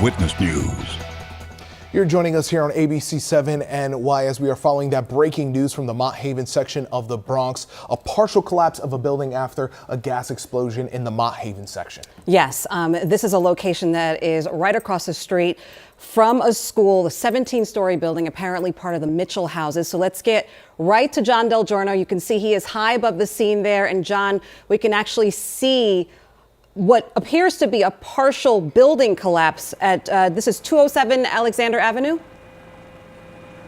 Eyewitness News. You're joining us here on ABC-7 NY as we are following that breaking news from the Mott Haven section of the Bronx. A partial collapse of a building after a gas explosion in the Mott Haven section. Yes, this is a location that is right across the street from a school, the 17-story building, apparently part of the Mitchell houses. So let's get right to John Del Giorno. You can see he is high above the scene there. And John, we can actually see what appears to be a partial building collapse at, this is 207 Alexander Avenue?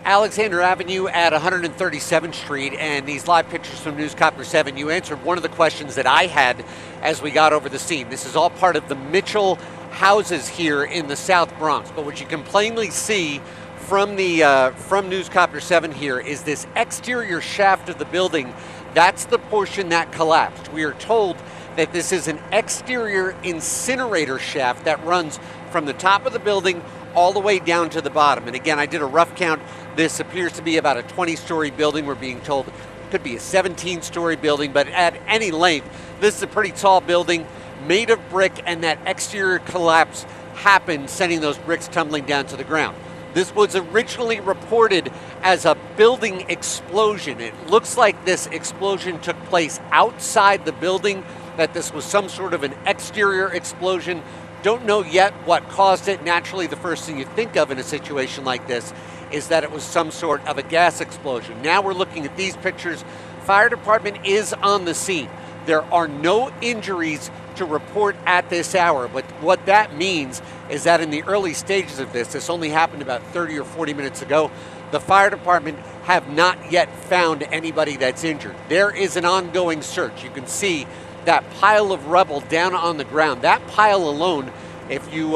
Alexander Avenue at 137th Street, and these live pictures from Newscopter 7, you answered one of the questions that I had as we got over the scene. This is all part of the Mitchell houses here in the South Bronx. But what you can plainly see from the from Newscopter 7 here is this exterior shaft of the building. That's the portion that collapsed. We are told that this is an exterior incinerator shaft that runs from the top of the building all the way down to the bottom. And again, I did a rough count. This appears to be about a 20-story building. We're being told it could be a 17-story building, but at any length, this is a pretty tall building made of brick, and that exterior collapse happened, sending those bricks tumbling down to the ground. This was originally reported as a building explosion. It looks like this explosion took place outside the building, that this was some sort of an exterior explosion. Don't know yet what caused it. Naturally, the first thing you think of in a situation like this is that it was some sort of a gas explosion. Now we're looking at these pictures. Fire department is on the scene. There are no injuries to report at this hour, but what that means is that in the early stages of this only happened about 30 or 40 minutes ago, the fire department have not yet found anybody that's injured. There is an ongoing search. You can see that pile of rubble down on the ground. That pile alone, if you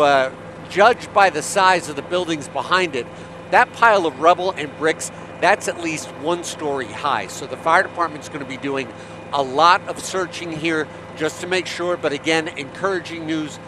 judge by the size of the buildings behind it, that pile of rubble and bricks, that's at least 1 story high. So the fire department's going to be doing a lot of searching here just to make sure, but again, encouraging news,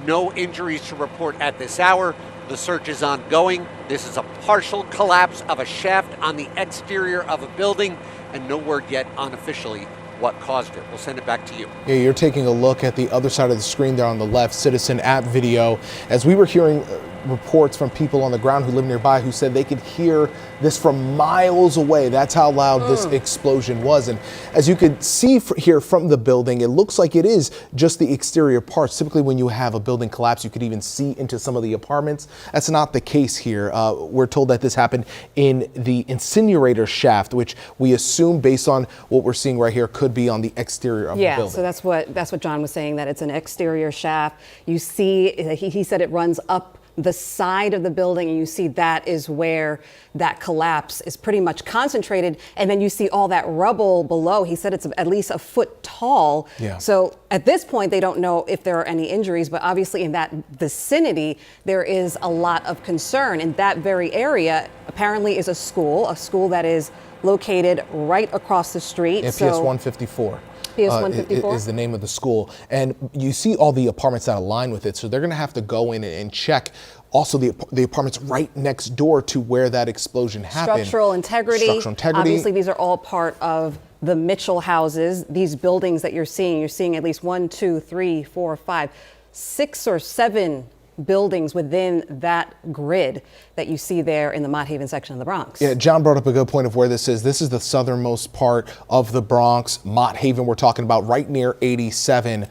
no injuries to report at this hour. The search is ongoing. This is a partial collapse of a shaft on the exterior of a building, and no word yet unofficially what caused it. We'll send it back to you. Yeah, you're taking a look at the other side of the screen there on the left, Citizen app video. As we were hearing reports from people on the ground who live nearby who said they could hear this from miles away. That's how loud this explosion was. And as you could see here from the building, it looks like it is just the exterior parts. Typically when you have a building collapse, you could even see into some of the apartments. That's not the case here. We're told that this happened in the incinerator shaft, which we assume, based on what we're seeing right here, could be on the exterior of the building. So that's what John was saying, that it's an exterior shaft. You see, he said it runs up the side of the building, and you see that is where that collapse is pretty much concentrated. And then you see all that rubble below. He said it's at least a foot tall. Yeah. So at this point, they don't know if there are any injuries, but obviously in that vicinity, there is a lot of concern. In that very area, apparently, is a school that is located right across the street. Yeah, PS 154. PS 154 is the name of the school. And you see all the apartments that align with it. So they're going to have to go in and check also the apartments right next door to where that explosion happened. Structural integrity. Obviously, these are all part of the Mitchell houses. These buildings that you're seeing at least 1, 2, 3, 4, 5, 6 or 7 buildings within that grid that you see there in the Mott Haven section of the Bronx. Yeah, John brought up a good point of where this is. This is the southernmost part of the Bronx. Mott Haven, we're talking about right near 87.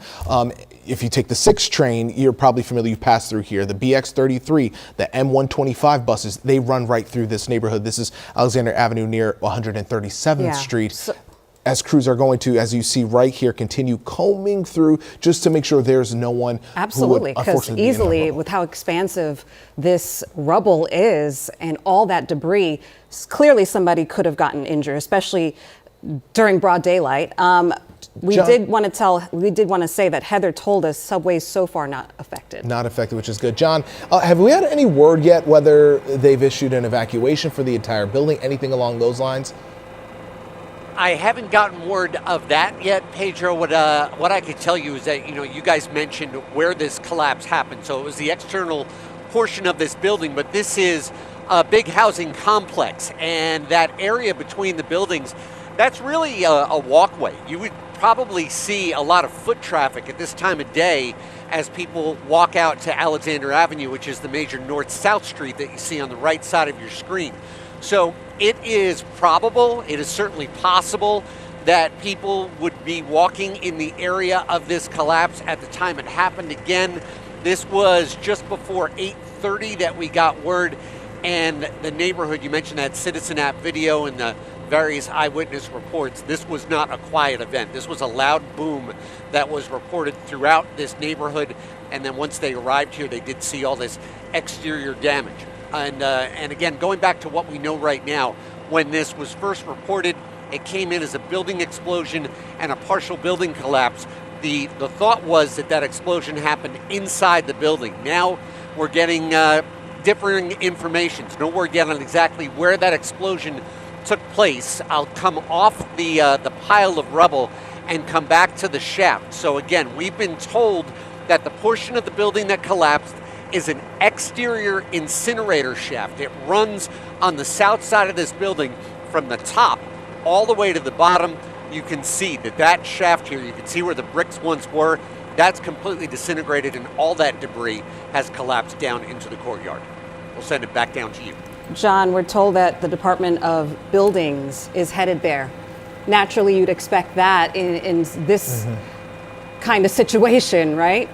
If you take the 6 train, you're probably familiar, you've passed through here. The BX33, the M125 buses, they run right through this neighborhood. This is Alexander Avenue near 137th Street. As crews are going to, as you see right here, continue combing through just to make sure there's no one. Absolutely, because easily with how expansive this rubble is and all that debris, clearly somebody could have gotten injured, especially during broad daylight. We did want to say that Heather told us subways so far not affected. Not affected, which is good. John, have we had any word yet whether they've issued an evacuation for the entire building? Anything along those lines? I haven't gotten word of that yet, Pedro. What I could tell you is that, you guys mentioned where this collapse happened. So it was the external portion of this building, but this is a big housing complex. And that area between the buildings, that's really a walkway. You would probably see a lot of foot traffic at this time of day as people walk out to Alexander Avenue, which is the major north-south street that you see on the right side of your screen. So it is probable, it is certainly possible that people would be walking in the area of this collapse at the time it happened. Again, this was just before 8:30 that we got word, and the neighborhood, you mentioned that Citizen app video and the various eyewitness reports, this was not a quiet event. This was a loud boom that was reported throughout this neighborhood, and then once they arrived here, they did see all this exterior damage. And again, going back to what we know right now, when this was first reported, it came in as a building explosion and a partial building collapse. the thought was that that explosion happened inside the building. Now we're getting differing information. No word yet on exactly where that explosion took place. I'll come off the pile of rubble and come back to the shaft. So again, we've been told that the portion of the building that collapsed is an exterior incinerator shaft. It runs on the south side of this building from the top all the way to the bottom. You can see that shaft here, you can see where the bricks once were, that's completely disintegrated and all that debris has collapsed down into the courtyard. We'll send it back down to you. John, we're told that the Department of Buildings is headed there. Naturally, you'd expect that in this kind of situation, right?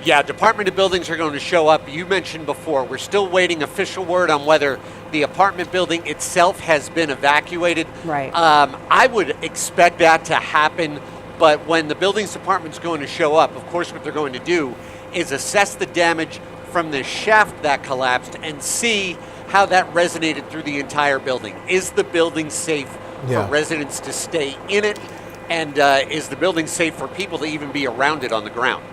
Yeah, Department of Buildings are going to show up. You mentioned before, we're still waiting official word on whether the apartment building itself has been evacuated. Right. I would expect that to happen, but when the buildings department's going to show up, of course what they're going to do is assess the damage from the shaft that collapsed and see how that resonated through the entire building. Is the building safe for residents to stay in it? And is the building safe for people to even be around it on the ground?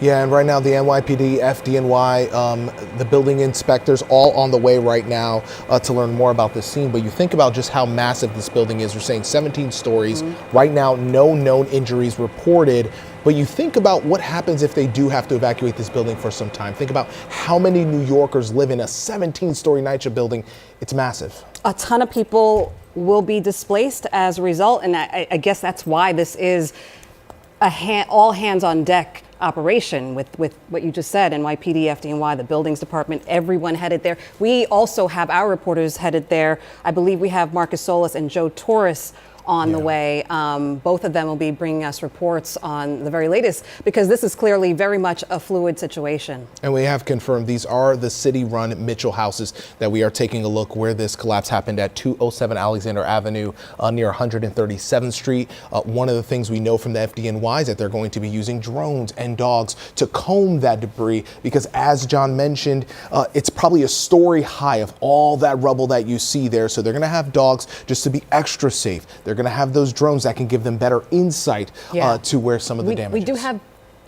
Yeah, and right now the NYPD, FDNY, the building inspectors all on the way right now to learn more about this scene. But you think about just how massive this building is. We're saying 17 stories. Right now, no known injuries reported. But you think about what happens if they do have to evacuate this building for some time. Think about how many New Yorkers live in a 17-story NYCHA building. It's massive. A ton of people will be displaced as a result. And I guess that's why this is a all hands on deck operation with what you just said, NYPD, FDNY, the buildings department, everyone headed there. We also have our reporters headed there. I believe we have Marcus Solis and Joe Torres on the way. Both of them will be bringing us reports on the very latest, because this is clearly very much a fluid situation. And we have confirmed these are the city-run Mitchell houses that we are taking a look where this collapse happened at 207 Alexander Avenue near 137th Street. One of the things we know from the FDNY is that they're going to be using drones and dogs to comb that debris, because as John mentioned, it's probably a story high of all that rubble that you see there. So they're going to have dogs just to be extra safe. They're going to have those drones that can give them better insight to where some of the damage is. We do have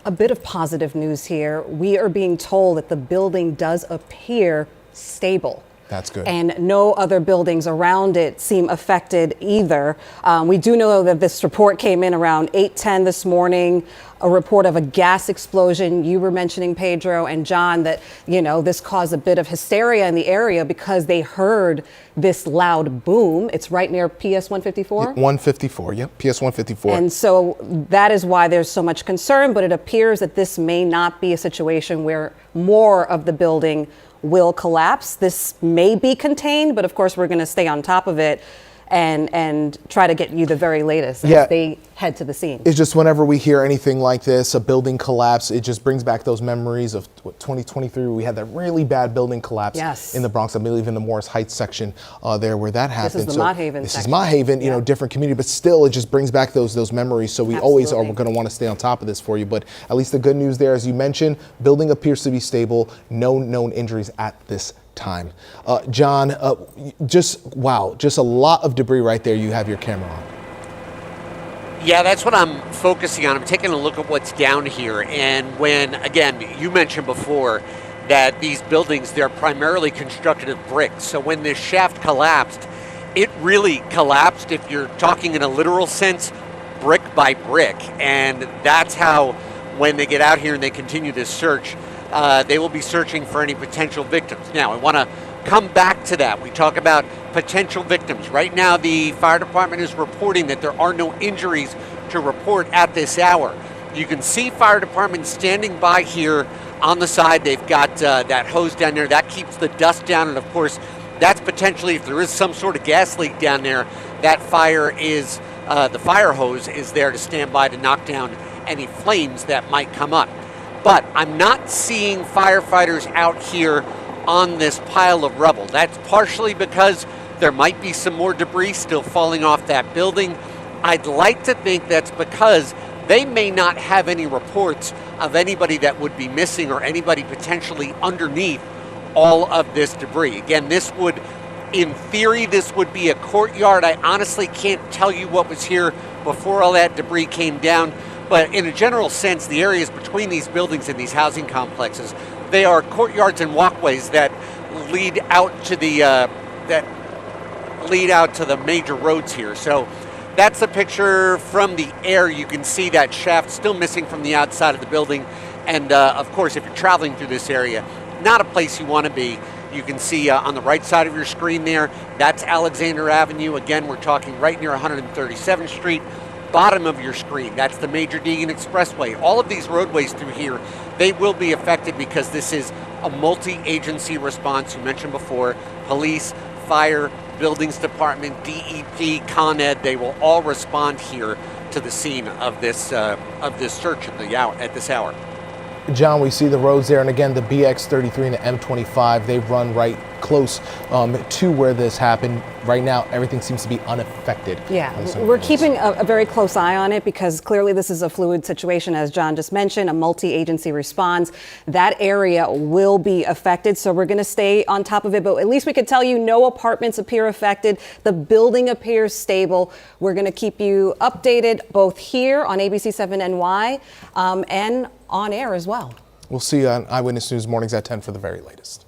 a bit of positive news here. We are being told that the building does appear stable. That's good. And no other buildings around it seem affected either. We do know that this report came in around 8:10 this morning, a report of a gas explosion. You were mentioning, Pedro and John, that, you know, this caused a bit of hysteria in the area because they heard this loud boom. It's right near PS 154? 154, yep, PS 154. And so that is why there's so much concern, but it appears that this may not be a situation where more of the building will collapse. This may be contained, but of course we're going to stay on top of it and try to get you the very latest as they head to the scene. It's just whenever we hear anything like this, a building collapse, it just brings back those memories of 2023 where we had that really bad building collapse in the Bronx. I believe in the Morris Heights section there where that happened. This is the Mott Haven section. This is Mott Haven, you know, different community, but still it just brings back those memories. So we always are going to want to stay on top of this for you. But at least the good news there, as you mentioned, building appears to be stable. No known injuries at this time. John, just a lot of debris right there. You have your camera on. Yeah, that's what I'm focusing on. I'm taking a look at what's down here. And when, again, you mentioned before that these buildings, they're primarily constructed of bricks. So when this shaft collapsed, it really collapsed, if you're talking in a literal sense, brick by brick. And that's how, when they get out here and they continue this search, they will be searching for any potential victims. Now, I want to come back to that. We talk about potential victims. Right now, the fire department is reporting that there are no injuries to report at this hour. You can see fire department standing by here on the side. They've got that hose down there. That keeps the dust down. And, of course, that's potentially, if there is some sort of gas leak down there, that fire is, the fire hose is there to stand by to knock down any flames that might come up. But I'm not seeing firefighters out here on this pile of rubble. That's partially because there might be some more debris still falling off that building. I'd like to think that's because they may not have any reports of anybody that would be missing or anybody potentially underneath all of this debris. Again, this would, in theory, this would be a courtyard. I honestly can't tell you what was here before all that debris came down. But in a general sense, the areas between these buildings and these housing complexes, they are courtyards and walkways that lead out to the major roads here. So that's a picture from the air. You can see that shaft still missing from the outside of the building. And of course, if you're traveling through this area, not a place you want to be. You can see on the right side of your screen there, that's Alexander Avenue. Again, we're talking right near 137th Street. Bottom of your screen, that's the Major Deegan Expressway. All of these roadways through here, they will be affected because this is a multi-agency response. You mentioned before, police, fire, buildings department, DEP, Con Ed, they will all respond here to the scene of this search at this hour. John, we see the roads there, and again, the BX33 and the M25, they run right close to where this happened. Right now, everything seems to be unaffected. Yeah, we're keeping a very close eye on it because clearly this is a fluid situation, as John just mentioned, a multi-agency response. That area will be affected, so we're going to stay on top of it, but at least we could tell you no apartments appear affected. The building appears stable. We're going to keep you updated both here on ABC7 NY and on air as well. We'll see you on Eyewitness News mornings at 10 for the very latest.